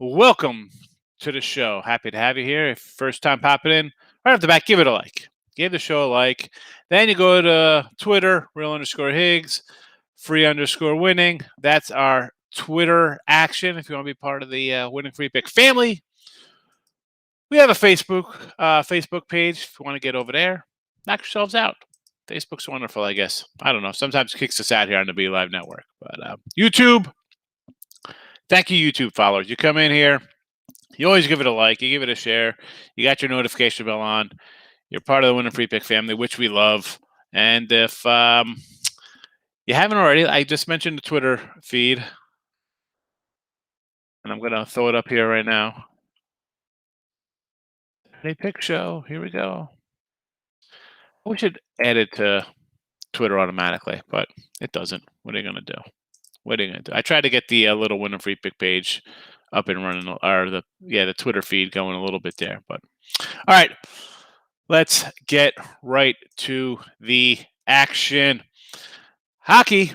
Welcome to the show. Happy to have you here. If first time popping in, right off the bat, give it a like. Give the show a like. Then you go to Twitter, real_Higgs, free_winning. That's our Twitter action. If you want to be part of the Winning Free Pick family, we have a Facebook page. If you want to get over there, knock yourselves out. Facebook's wonderful, I guess. I don't know. Sometimes it kicks us out here on the Be Live Network. But YouTube, thank you, YouTube followers. You come in here. You always give it a like. You give it a share. You got your notification bell on. You're part of the Winning Free Pick family, which we love. And if you haven't already, I just mentioned the Twitter feed. And I'm going to throw it up here right now. Hey, Pick Show. Here we go. We should add it to Twitter automatically, but it doesn't. What are you going to do? What are you going to do? I tried to get the little Winning Free Pick page up and running, or the Twitter feed going a little bit there. But all right. Let's get right to the action. Hockey,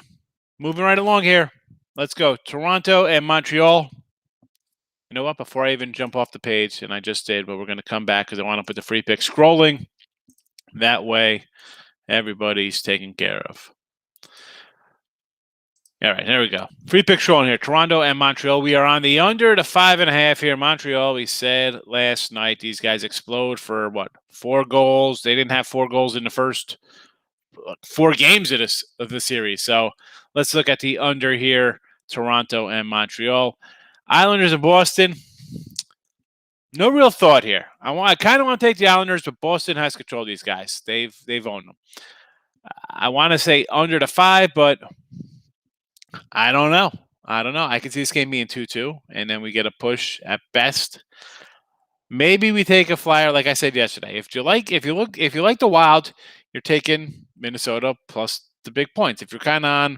moving right along here. Let's go. Toronto and Montreal. You know what? Before I even jump off the page, and I just did, but we're going to come back because I want to put the free pick scrolling. That way, everybody's taken care of. All right, there we go. Free pick scrolling here. Toronto and Montreal. We are on the under the 5.5 here. Montreal, we said last night, these guys explode for what? 4 goals. They didn't have 4 goals in the first 4 games of the series. So let's look at the under here. Toronto and Montreal. Islanders and Boston. No real thought here. I kind of want to take the Islanders, but Boston has control of these guys. They've owned them. I want to say under the 5, but I don't know. I can see this game being 2-2, and then we get a push at best. Maybe we take a flyer, like I said yesterday. If you like the Wild, you're taking Minnesota plus the big points. If you're kind of on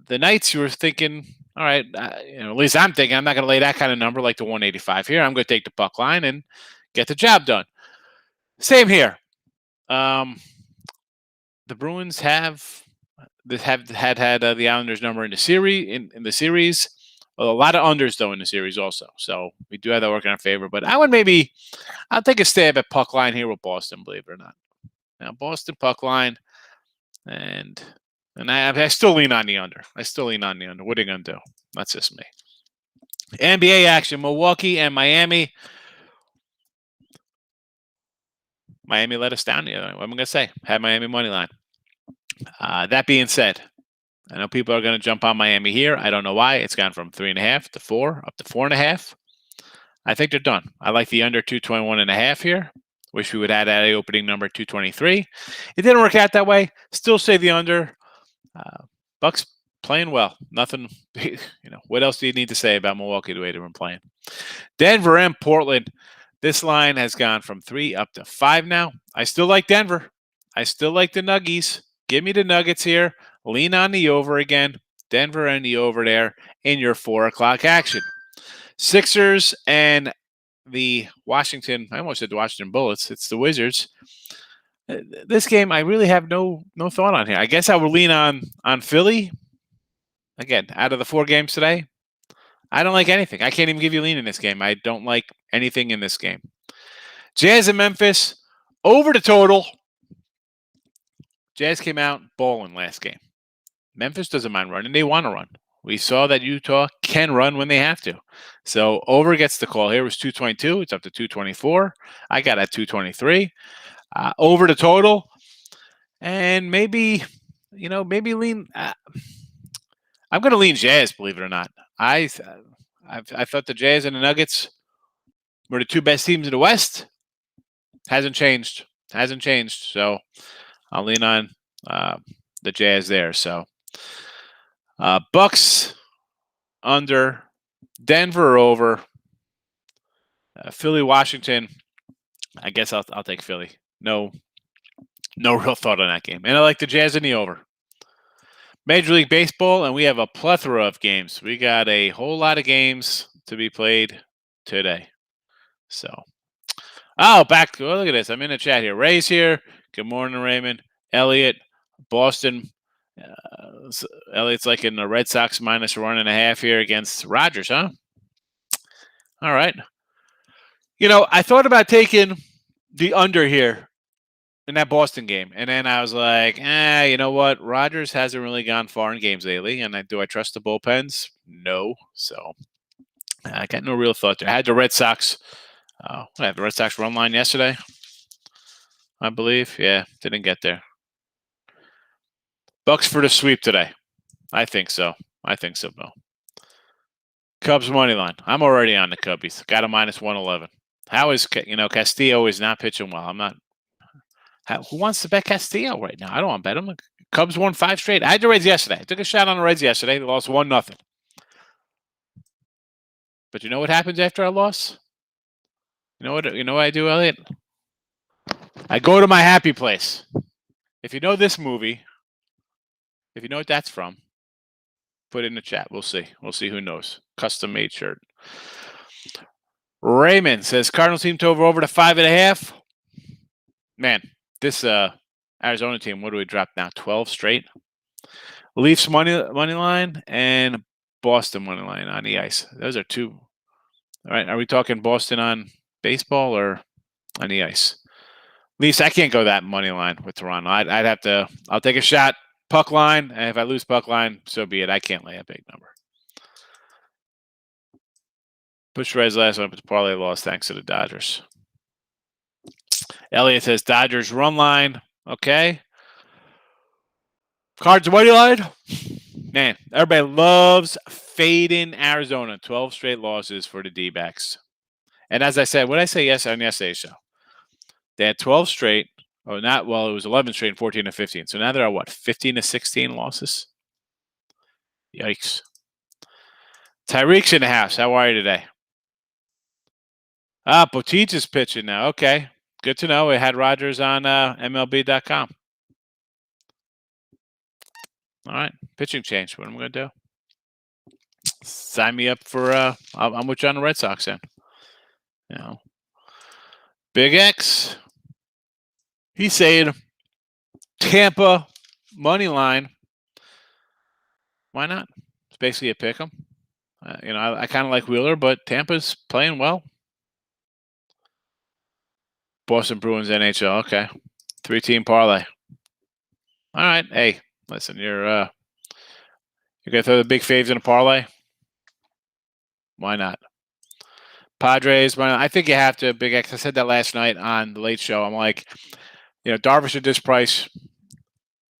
the Knights, you were thinking, all right, at least I'm thinking I'm not going to lay that kind of number like the 185 here. I'm going to take the puck line and get the job done. Same here. The Bruins have had the Islanders number in the series. Well, a lot of unders though in the series also. So we do have that working in our favor. But I'll take a stab at puck line here with Boston, believe it or not. Now Boston puck line, and I still lean on the under. What are you gonna do? That's just me. NBA action: Milwaukee and Miami. Miami let us down the other night. What am I gonna say? Had Miami money line. That being said, I know people are going to jump on Miami here. I don't know why. It's gone from 3.5 to 4, up to 4.5. I think they're done. I like the under 221.5 here. Wish we would add that opening number 223. It didn't work out that way. Still say the under. Bucks playing well. Nothing. What else do you need to say about Milwaukee the way they've been playing? Denver and Portland. This line has gone from 3 up to 5 now. I still like Denver. I still like the Nuggies. Give me the Nuggets here. Lean on the over again. Denver and the over there in your 4 o'clock action. Sixers and the Washington. I almost said the Washington Bullets. It's the Wizards. This game, I really have no thought on here. I guess I would lean on Philly. Again, out of the 4 games today, I don't like anything. I can't even give you a lean in this game. I don't like anything in this game. Jazz and Memphis, over the total. Jazz came out balling last game. Memphis doesn't mind running. They want to run. We saw that Utah can run when they have to. So over gets the call here. It was 222. It's up to 224. I got at 223. Over the total. And maybe lean. I'm going to lean Jazz, believe it or not. I thought the Jazz and the Nuggets were the 2 best teams in the West. Hasn't changed. So I'll lean on the Jazz there. So Bucks under, Denver over, Philly, Washington. I guess I'll take Philly. No real thought on that game. And I like the Jazz in the over. Major League Baseball, and we have a plethora of games. We got a whole lot of games to be played today. So, look at this. I'm in the chat here. Ray's here. Good morning, Raymond. Elliot, Boston. Elliot's like in the Red Sox minus 1.5 here against Rogers, huh? All right. I thought about taking the under here in that Boston game, and then I was like, you know what? Rodgers hasn't really gone far in games lately, and do I trust the bullpens? No. So I got no real thought there. I had the Red Sox. I had the Red Sox run line yesterday, I believe. Yeah, didn't get there. Bucks for the sweep today. I think so. Bill. Cubs money line. I'm already on the Cubbies. Got a -111. How is Castillo is not pitching well? I'm not. Who wants to bet Castillo right now? I don't want to bet him. Cubs won 5 straight. I had the Reds yesterday. I took a shot on the Reds yesterday. They lost 1-0. But you know what happens after I loss? You know what I do, Elliot? I go to my happy place. If you know this movie, if you know what that's from, put it in the chat. We'll see. We'll see who knows. Custom made shirt. Raymond says Cardinals team total over to 5.5. Man, this Arizona team, what do we drop now? 12 straight. Leafs money line and Boston money line on the ice. Those are two. All right, are we talking Boston on baseball or on the ice? Leafs, I can't go that money line with Toronto. I'd have to. I'll take a shot puck line, and if I lose puck line, so be it. I can't lay a big number. Push Reds last one, but the parlay lost thanks to the Dodgers. Elliot says Dodgers run line. Okay. Cards money line. Man, everybody loves fading Arizona. 12 straight losses for the D-backs. And as I said, what did I say on yesterday's show? They had 12 straight. Oh, not well. It was 11 straight and 14 to 15. So now they're at what? 15 to 16 losses. Yikes. Tyreek's in the house. How are you today? Botich is pitching now. Okay, good to know. We had Rodgers on MLB.com. All right, pitching change. What am I going to do? Sign me up for. I'm with you on the Red Sox then. Big X. He's saying Tampa money line. Why not? It's basically a pick 'em. I kind of like Wheeler, but Tampa's playing well. Boston Bruins NHL. Okay, 3-team parlay. All right. Hey, listen, you're gonna throw the big faves in a parlay. Why not? Padres. I think you have to. Big X. I said that last night on the Late Show. I'm like, Darvish at this price,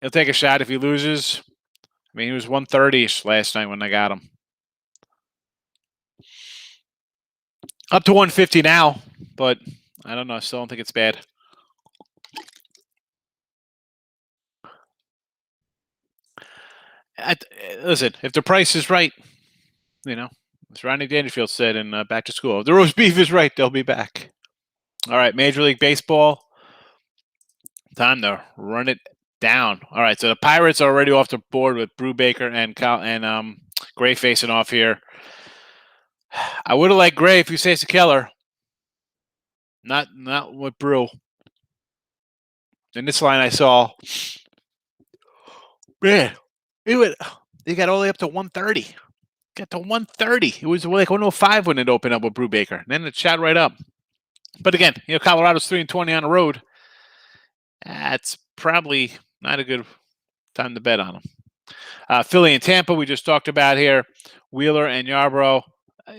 he'll take a shot if he loses. I mean, he was 130-ish last night when I got him. Up to 150 now, but I don't know. I still don't think it's bad. Listen, if the price is right, as Rodney Dangerfield said in Back to School, if the roast beef is right, they'll be back. All right, Major League Baseball. Time to run it down. All right, so the Pirates are already off the board with Brubaker and Gray facing off here. I would have liked Gray if you say it's a killer. Not with Brew. In this line I saw, man, they got all the way up to 130. Got to 130. It was like 105 when it opened up with Brubaker. And then it shot right up. But again, Colorado's 3-20 on the road. That's probably not a good time to bet on them. Philly and Tampa, we just talked about here. Wheeler and Yarbrough.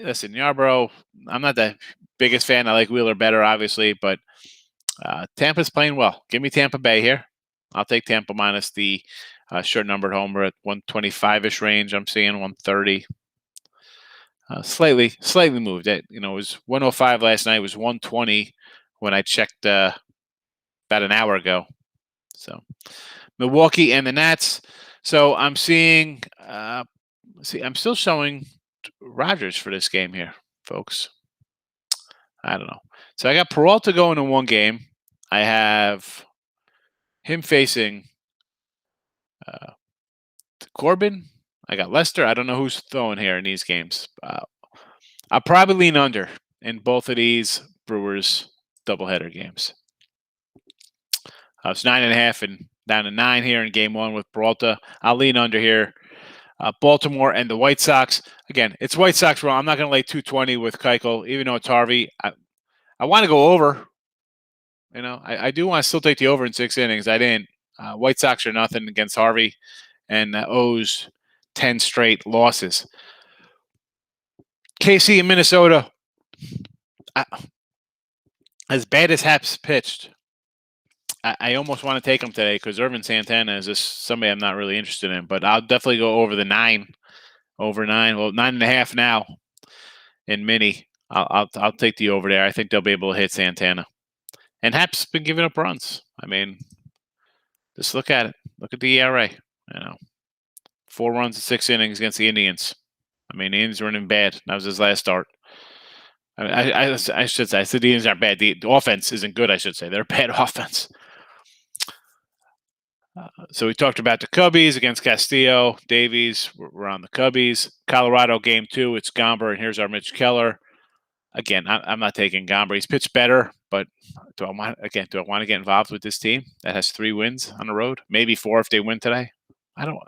Listen, Yarbrough, I'm not the biggest fan. I like Wheeler better, obviously, but Tampa's playing well. Give me Tampa Bay here. I'll take Tampa minus the short numbered homer at 125-ish range. I'm seeing 130. Slightly moved. It was 105 last night. It was 120 when I checked about an hour ago. So Milwaukee and the Nats. So I'm seeing. I'm still showing Rodgers for this game here, folks. I don't know. So I got Peralta going in one game. I have him facing Corbin. I got Lester. I don't know who's throwing here in these games. I'll probably lean under in both of these Brewers doubleheader games. It's 9.5 and down to 9 here in game one with Peralta. I'll lean under here. Baltimore and the White Sox. Again, it's White Sox wrong. I'm not going to lay 220 with Keuchel, even though it's Harvey. I want to go over. I do want to still take the over in 6 innings. I didn't. White Sox are nothing against Harvey, and O's 10 straight losses. KC in Minnesota. As bad as Haps pitched, I almost want to take him today because Ervin Santana is just somebody I'm not really interested in. But I'll definitely go over the 9. Over 9. Well, 9.5 now in mini. I'll take the over there. I think they'll be able to hit Santana. And Haps been giving up runs. I mean, just look at it. Look at the ERA. 4 runs in 6 innings against the Indians. I mean, the Indians were running bad. That was his last start. I should say, I said the Indians aren't bad. The offense isn't good, I should say. They're a bad offense. So we talked about the Cubbies against Castillo. Davies, we're on the Cubbies. Colorado game 2, it's Gomber, and here's our Mitch Keller. Again, I'm not taking Gomber. He's pitched better, but do I want to get involved with this team that has 3 wins on the road? Maybe 4 if they win today. I don't.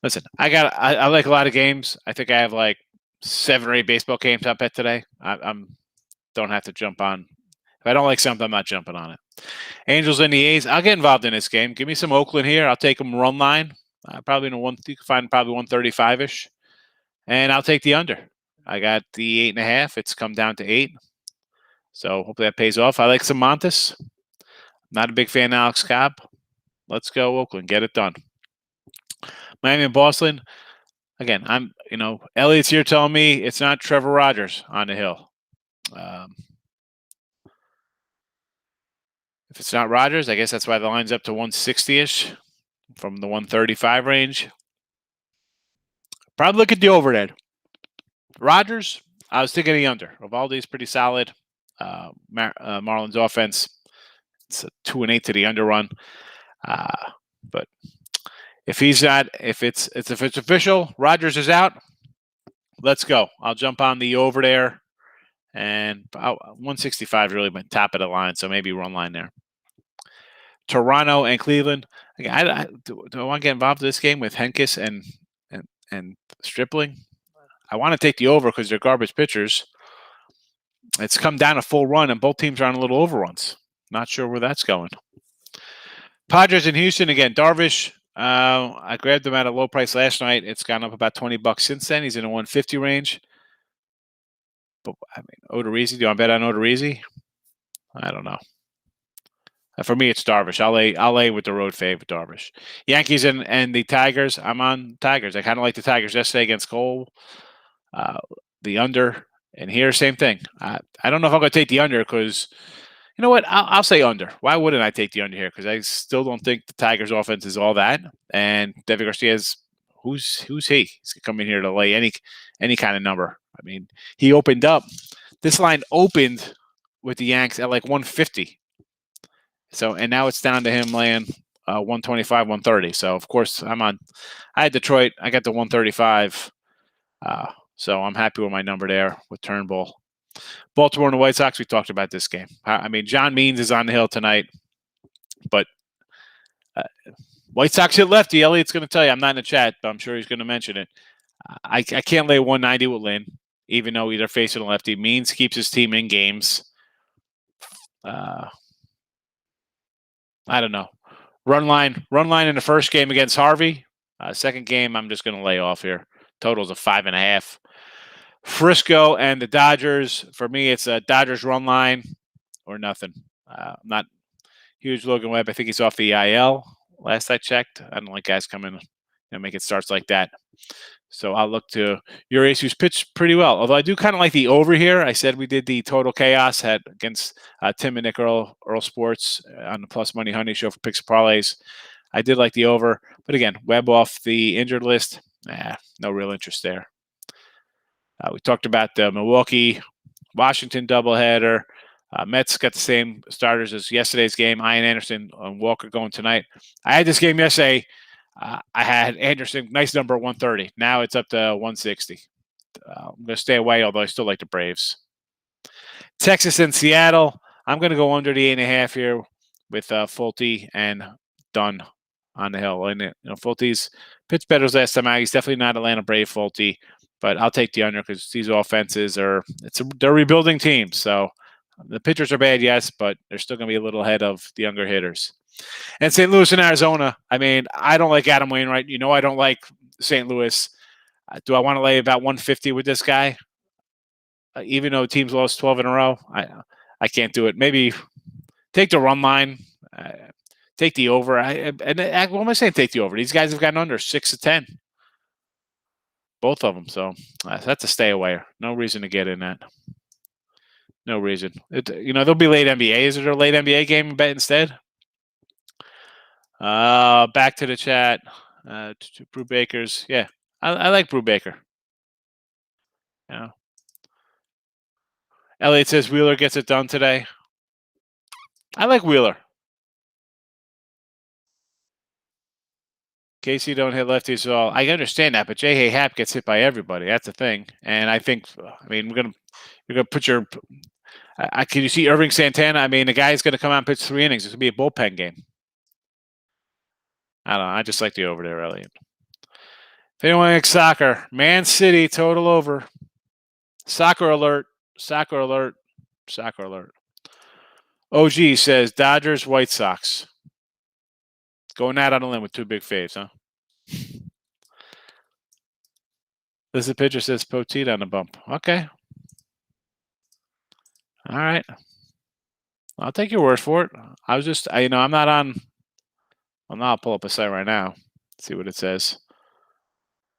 Listen, I like a lot of games. I think I have like 7 or 8 baseball games I bet today. I'm don't have to jump on. If I don't like something, I'm not jumping on it. Angels and the A's. I'll get involved in this game. Give me some Oakland here. I'll take them run line. Probably in a you can find probably 135-ish, and I'll take the under. I got the 8.5. It's come down to 8. So hopefully that pays off. I like some Montes. Not a big fan of Alex Cobb. Let's go Oakland. Get it done. Miami and Boston. Again, Elliott's here telling me it's not Trevor Rogers on the hill. If it's not Rogers, I guess that's why the line's up to 160-ish from the 135 range. Probably look at the over there. Rogers, I was thinking the under. Eovaldi's pretty solid. Marlins offense, it's a 2-8 to the under run. But if he's not, if it's official, Rogers is out. Let's go. I'll jump on the over there, and 165 is really my top of the line, so maybe run line there. Toronto and Cleveland. Again, do I want to get involved in this game with Henkes and Stripling? I want to take the over because they're garbage pitchers. It's come down a full run, and both teams are on a little overruns. Not sure where that's going. Padres in Houston again. Darvish. I grabbed him at a low price last night. It's gone up about $20 since then. He's in a 150 range. But I mean, Odorizzi. Do you want to bet on Odorizzi? I don't know. For me, it's Darvish. I'll lay with the road favorite, Darvish. Yankees and the Tigers. I'm on Tigers. I kind of like the Tigers yesterday against Cole. The under. And here, same thing. I don't know if I'm going to take the under because, you know what? I'll say under. Why wouldn't I take the under here? Because I still don't think the Tigers' offense is all that. And Deivi Garcia's, who's he? He's coming here to lay any kind of number. I mean, he opened up. This line opened with the Yanks at like 150. So, and now it's down to him laying 125, 130. So, of course, I had Detroit. I got the 135. So I'm happy with my number there with Turnbull. Baltimore and the White Sox, we talked about this game. I mean, John Means is on the hill tonight, but White Sox hit lefty. Elliott's going to tell you. I'm not in the chat, but I'm sure he's going to mention it. I can't lay 190 with Lynn, even though they're facing a lefty. Means keeps his team in games. I don't know. Run line in the first game against Harvey. Second game, I'm just going to lay off here. Totals of 5.5. Frisco and the Dodgers. For me, it's a Dodgers run line or nothing. I'm not huge Logan Webb. I think he's off the IL. Last I checked, I don't like guys coming making starts like that. So I'll look to Urias, who's pitched pretty well. Although I do kind of like the over here. I said we did the total chaos against Tim and Nick Earl Sports on the Plus Money Honey show for Picks and Parlays. I did like the over, but again, Webb off the injured list. No real interest there. We talked about the Milwaukee-Washington doubleheader. Mets got the same starters as yesterday's game. Ian Anderson and Walker going tonight. I had this game yesterday. I had Anderson, nice number at 130. Now it's up to 160. I'm going to stay away, although I still like the Braves. Texas and Seattle. I'm going to go under the 8.5 here with Fulte and Dunn. on the hill. And Fulte's pitched better last time out. He's definitely not Atlanta Brave Fulte, but I'll take the under because these offenses they're rebuilding teams. So the pitchers are bad, yes, but they're still going to be a little ahead of the younger hitters. And St. Louis and Arizona. I mean, I don't like Adam Wainwright. I don't like St. Louis. Do I want to lay about 150 with this guy? Even though teams lost 12 in a row, I can't do it. Maybe take the run line, take the over. What am I saying? Take the over. These guys have gotten under 6 to 10, both of them. So that's a stay away. No reason to get in that. No reason. There'll be late NBA. Is there a late NBA game bet instead? Back to the chat. To Brew Bakers. Yeah, I like Brew Baker. Yeah. Elliot says Wheeler gets it done today. I like Wheeler. Casey don't hit lefties at all. I understand that, but J.A. Happ gets hit by everybody. That's the thing. And I think, you're gonna put your. Can you see Irving Santana? I mean, the guy's gonna come out and pitch 3 innings. It's gonna be a bullpen game. I don't know. I just like the over there, Elliot. If anyone likes soccer, Man City total over. Soccer alert. Soccer alert. Soccer alert. OG says Dodgers, White Sox. Going out on a limb with 2 big faves, huh? This pitcher says Poteet on the bump. Okay. All right. I'll take your word for it. I was just, I'm not on. I'll pull up a site right now, see what it says.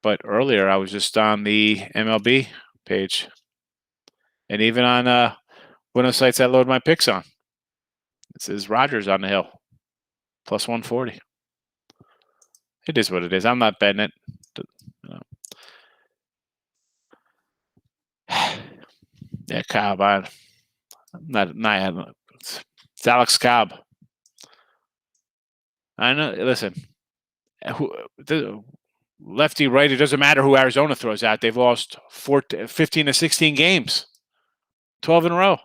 But earlier, I was just on the MLB page. And even on one of the sites I load my picks on, it says Rogers on the hill, plus 140. It is what it is. I'm not betting it. Yeah, Cobb. I'm not. It's Alex Cobb. I know. Listen, lefty, right. It doesn't matter who Arizona throws out. They've lost 15 to 16 games, 12 in a row.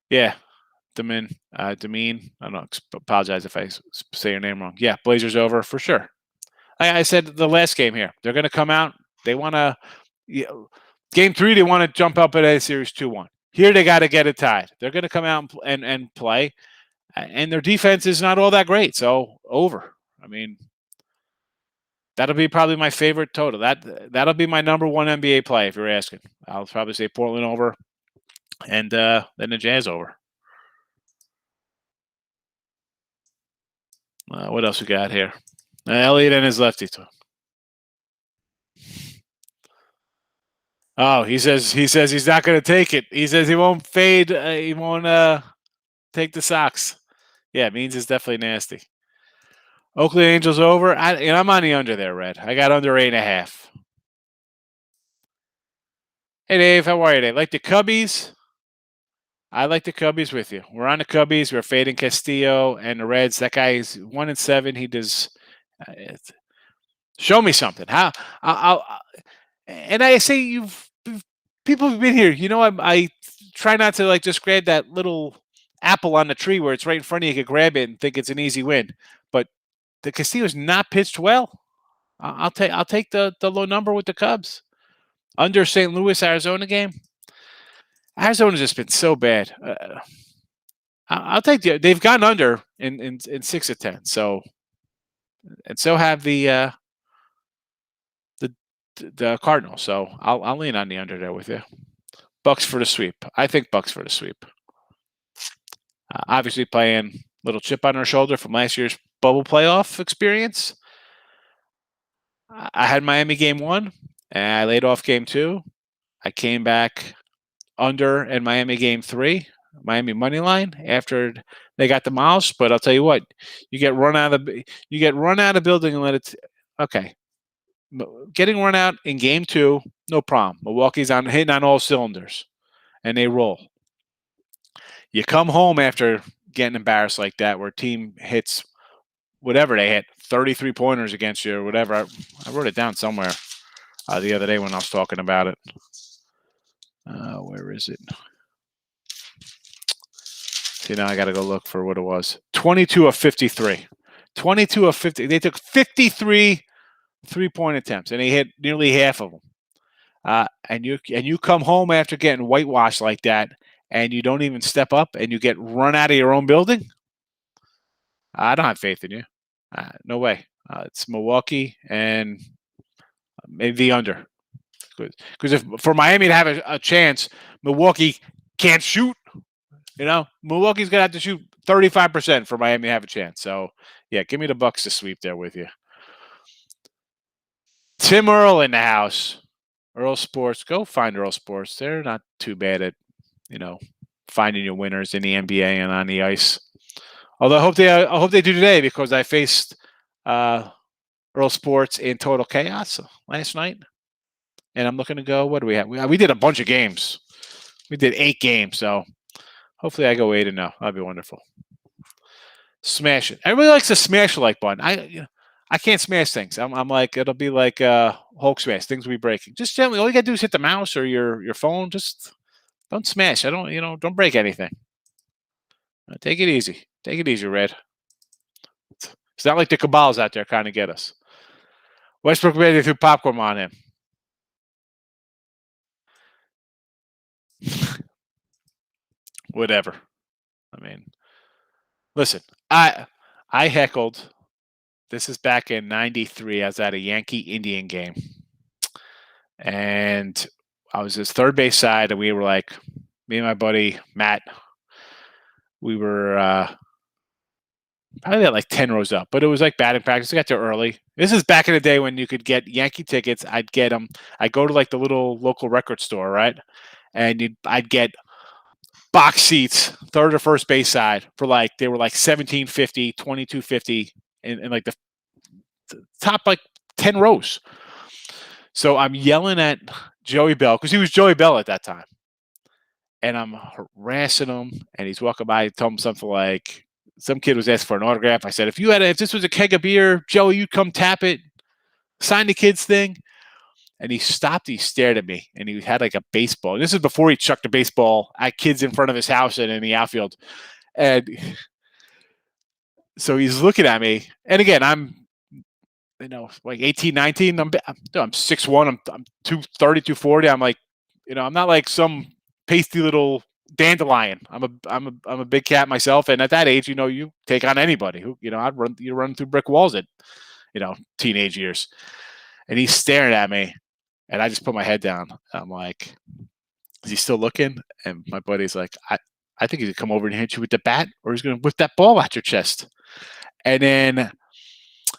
Yeah, Demeen. I don't apologize if I say your name wrong. Yeah, Blazers over for sure. I said the last game here. They're going to come out. They want to. Game 3, they want to jump up at a series 2-1. Here, they got to get it tied. They're going to come out and play, and their defense is not all that great. So over. I mean, that'll be probably my favorite total. That'll be my number 1 NBA play if you're asking. I'll probably say Portland over, and then the Jazz over. What else we got here? Elliot and his lefty too. Oh, he says he's not going to take it. He says he won't fade. He won't take the Sox. Yeah, Means is definitely nasty. Oakland Angels over. I'm on the under there, Red. I got under 8.5. Hey, Dave. How are you, Dave? Like the Cubbies? I like the Cubbies with you. We're on the Cubbies. We're fading Castillo and the Reds. That guy is 1-7. He does. Show me something. How? And I say people have been here. I try not to just grab that little apple on the tree where it's right in front of you. You can grab it and think it's an easy win. But the Castillo's not pitched well. I'll take the low number with the Cubs. Under St. Louis, Arizona game. Arizona's just been so bad. I'll take they've gone under in 6 of 10. So have the Cardinals. So I'll lean on the under there with you. Bucks for the sweep. I think Bucks for the sweep. Obviously playing a little chip on our shoulder from last year's bubble playoff experience. I had Miami game 1, and I laid off game 2. I came back under in Miami game 3, Miami money line after they got the mouse. But I'll tell you what, you get run out of the building and let it. Okay, getting run out in game 2, no problem. Milwaukee's hitting on all cylinders, and they roll. You come home after getting embarrassed like that, where a team hits whatever they hit, 33 pointers against you or whatever. I wrote it down somewhere the other day when I was talking about it. Where is it? See, now I got to go look for what it was. 22 of 53. 22 of 50. They took 53 3-point attempts, and they hit nearly half of them. And you come home after getting whitewashed like that, and you don't even step up, and you get run out of your own building. I don't have faith in you. No way. It's Milwaukee and maybe the under. Because if for Miami to have a chance, Milwaukee can't shoot. Milwaukee's gonna have to shoot 35% for Miami to have a chance. So yeah, give me the Bucks to sweep there with you. Tim Earl in the house. Earl Sports. Go find Earl Sports. They're not too bad at, finding your winners in the NBA and on the ice. Although I hope they do today, because I faced Earl Sports in Total Chaos last night, and I'm looking to go. What do we have? We did a bunch of games. We did 8 games, so hopefully I go 8-0. That'd be wonderful. Smash it. Everybody likes to smash the like button. I can't smash things. I'm like, it'll be like Hulk smash. Things will be breaking. Just gently. All you gotta do is hit the mouse or your phone. Just don't smash. Don't break anything. Take it easy. Take it easy, Red. It's not like the cabals out there trying to get us. Westbrook ready to throw popcorn on him. Whatever. I mean, listen, I heckled. This is back in '93. I was at a Yankee-Indian game. And I was his third base side, and we were like, me and my buddy, Matt, we were probably at like 10 rows up, but it was like batting practice. I got there early. This is back in the day when you could get Yankee tickets. I'd get them. I'd go to like the little local record store, right? And I'd get box seats, third or first base side for they were like $17.50, $22.50 in like the top like 10 rows. So I'm yelling at Joey Bell, because he was Joey Bell at that time. And I'm harassing him, and he's walking by, told him something like, some kid was asking for an autograph. I said, if this was a keg of beer, Joey, you'd come tap it, sign the kid's thing. And he stopped, he stared at me, and he had like a baseball. And this is before he chucked a baseball at kids in front of his house and in the outfield. And so he's looking at me. And again, I'm, like 18, 19. I'm 6'1". I'm 230, 240. I'm like, I'm not like some pasty little dandelion. I'm a big cat myself. And at that age, you take on anybody who, you run through brick walls at, teenage years. And he's staring at me. And I just put my head down. I'm like, is he still looking? And my buddy's like, I think he's going to come over and hit you with the bat, or he's going to whip that ball out your chest. And then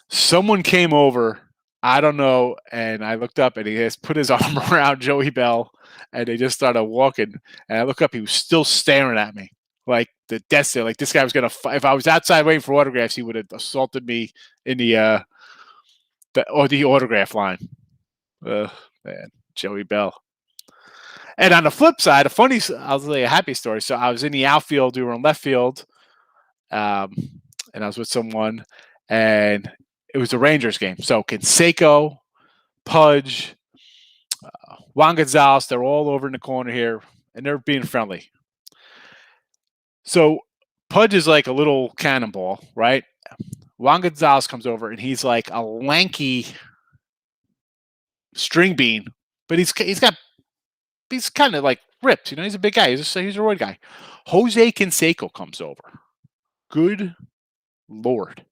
someone came over, I don't know, and I looked up, and he has put his arm around Joey Bell, and they just started walking. And I look up, he was still staring at me like the death stare. Like this guy was going to fight. If I was outside waiting for autographs, he would have assaulted me in the autograph line. Man, Joey Bell. And on the flip side, I'll tell you a happy story. So I was in the outfield, we were in left field, and I was with someone, and it was a Rangers game. So Canseco, Pudge, Juan Gonzalez, they're all over in the corner here, and they're being friendly. So Pudge is like a little cannonball, right? Juan Gonzalez comes over, and he's like a lanky string bean, but he's kind of like ripped. He's a big guy. He's a roid guy. Jose Canseco comes over. Good Lord.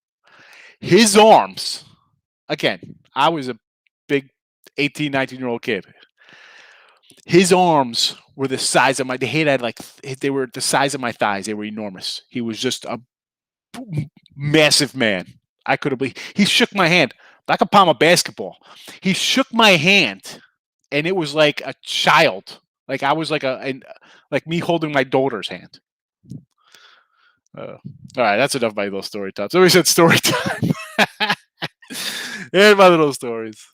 His arms, again, I was a big 18, 19-year-old kid. His arms were the size of they were the size of my thighs. They were enormous. He was just a massive man. I couldn't believe. He shook my hand like a palm of basketball. He shook my hand, and it was like a child. Like I was like me holding my daughter's hand. All right, that's enough of my little story time. Somebody said story time. And my little stories.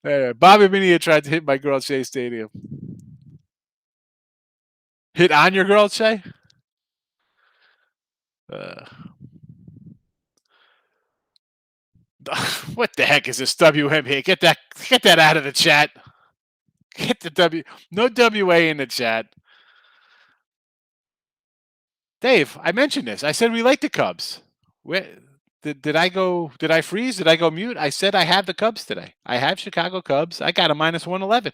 Bobby Minia tried to hit my girl at Shea Stadium. Hit on your girl at Shea? What the heck is this WM here? Get that out of the chat. Get the no WA in the chat. Dave, I mentioned this. I said we like the Cubs. Where did I go? Did I freeze? Did I go mute? I said I have the Cubs today. I have Chicago Cubs. I got a -111,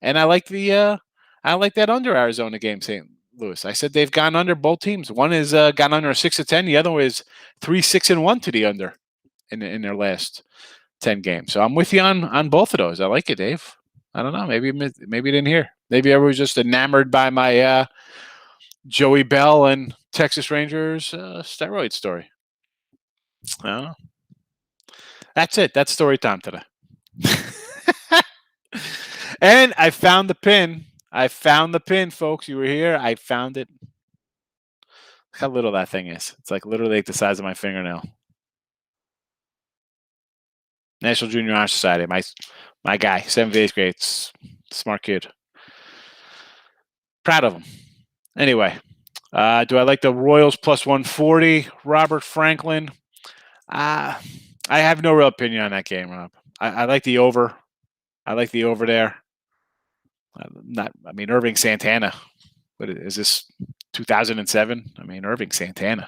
and I like that under Arizona game, St. Louis. I said they've gone under both teams. One is gone under a 6-10. The other one is 3-6-1 to the under in their last 10 games. So I'm with you on both of those. I like it, Dave. I don't know. Maybe you didn't hear. Maybe I was just enamored by my Joey Bell and Texas Rangers steroid story. That's it. That's story time today. And I found the pin. I found the pin, folks. You were here. I found it. Look how little that thing is. It's like literally like the size of my fingernail. National Junior Honor Society. My guy, 7th, 8th grade, smart kid. Proud of him. Anyway, do I like the Royals +140? Robert Franklin. I have no real opinion on that game, Rob. I like the over. I like the over there. Irving Santana. What is this? 2007? Irving Santana.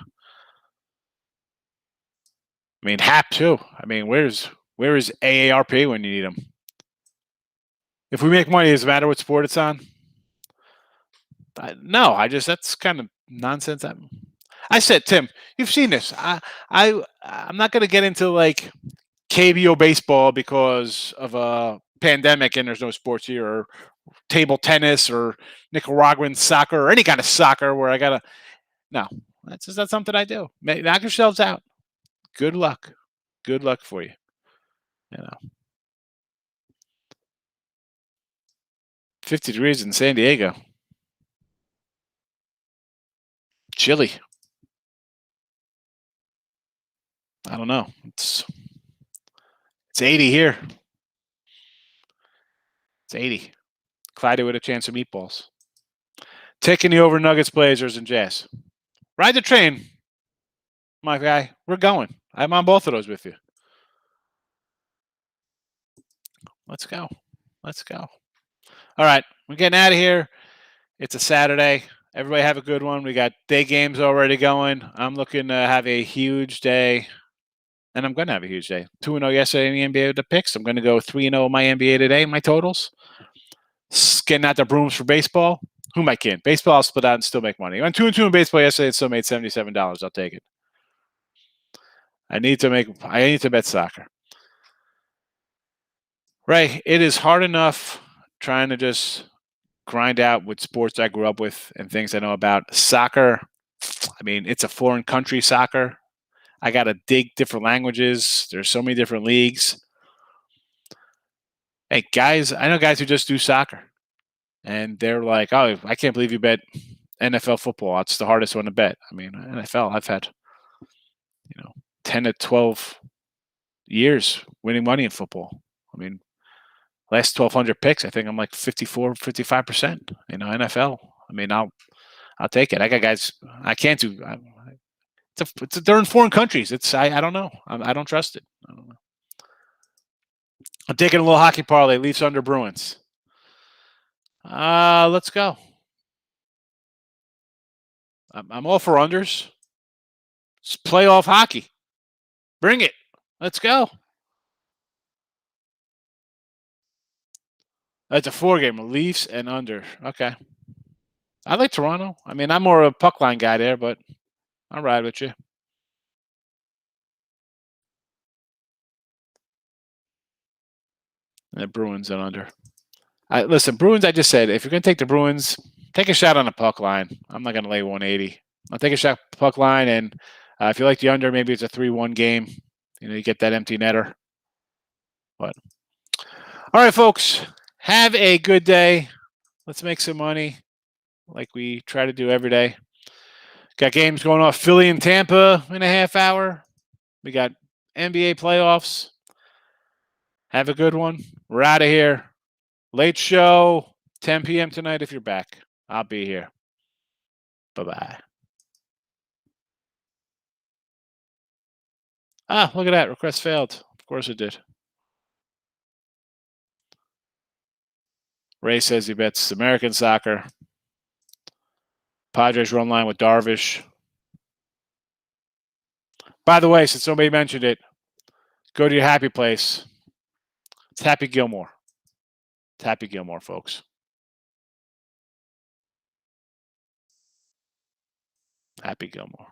Happ too. Where is AARP when you need him? If we make money, does it matter what sport it's on? No, that's kind of nonsense. I said, Tim, you've seen this. I'm not going to get into like KBO baseball because of a pandemic and there's no sports here, or table tennis, or Nicaraguan soccer, or any kind of soccer where I gotta. No, that's just not something I do. Knock yourselves out. Good luck. Good luck for you. 50 degrees in San Diego. Chilly. I don't know. It's 80 here. It's 80. Clyde with a chance of meatballs. Taking the over Nuggets, Blazers, and Jazz. Ride the train, my guy. We're going. I'm on both of those with you. Let's go. Let's go. All right. We're getting out of here. It's a Saturday. Everybody have a good one. We got day games already going. I'm looking to have a huge day. And I'm going to have a huge day. 2-0 yesterday in the NBA with the picks. I'm going to go 3-0 in my NBA today, my totals. Getting out the brooms for baseball. Who am I kidding? Baseball, I'll split out and still make money. I went 2-2 in baseball yesterday and still made $77. I'll take it. I need to bet soccer. Right. It is hard enough trying to just grind out with sports I grew up with and things I know about. Soccer, it's a foreign country soccer. I got to dig different languages. There's so many different leagues. Hey, guys, I know guys who just do soccer. And they're like, oh, I can't believe you bet NFL football. It's the hardest one to bet. NFL, I've had, 10 to 12 years winning money in football. Last 1,200 picks, I think I'm like 54, 55%. NFL. I'll take it. I got guys I can't do. They're in foreign countries. I don't know. I don't trust it. I don't know. I'm taking a little hockey parlay. Leafs under Bruins. Let's go. I'm all for unders. It's playoff hockey. Bring it. Let's go. That's a 4-game. Leafs and under. Okay. I like Toronto. I'm more of a puck line guy there, but I'll ride with you. And the Bruins and under. Listen, Bruins, I just said, if you're going to take the Bruins, take a shot on the puck line. I'm not going to lay 180. I'll take a shot puck line, and if you like the under, maybe it's a 3-1 game. You get that empty netter. But all right, folks, have a good day. Let's make some money like we try to do every day. Got games going off. Philly and Tampa in a half hour. We got NBA playoffs. Have a good one. We're out of here. Late show, 10 p.m. tonight if you're back. I'll be here. Bye-bye. Look at that. Request failed. Of course it did. Ray says he bets American soccer. Padres run line with Darvish. By the way, since somebody mentioned it, go to your happy place. It's Happy Gilmore. It's Happy Gilmore, folks. Happy Gilmore.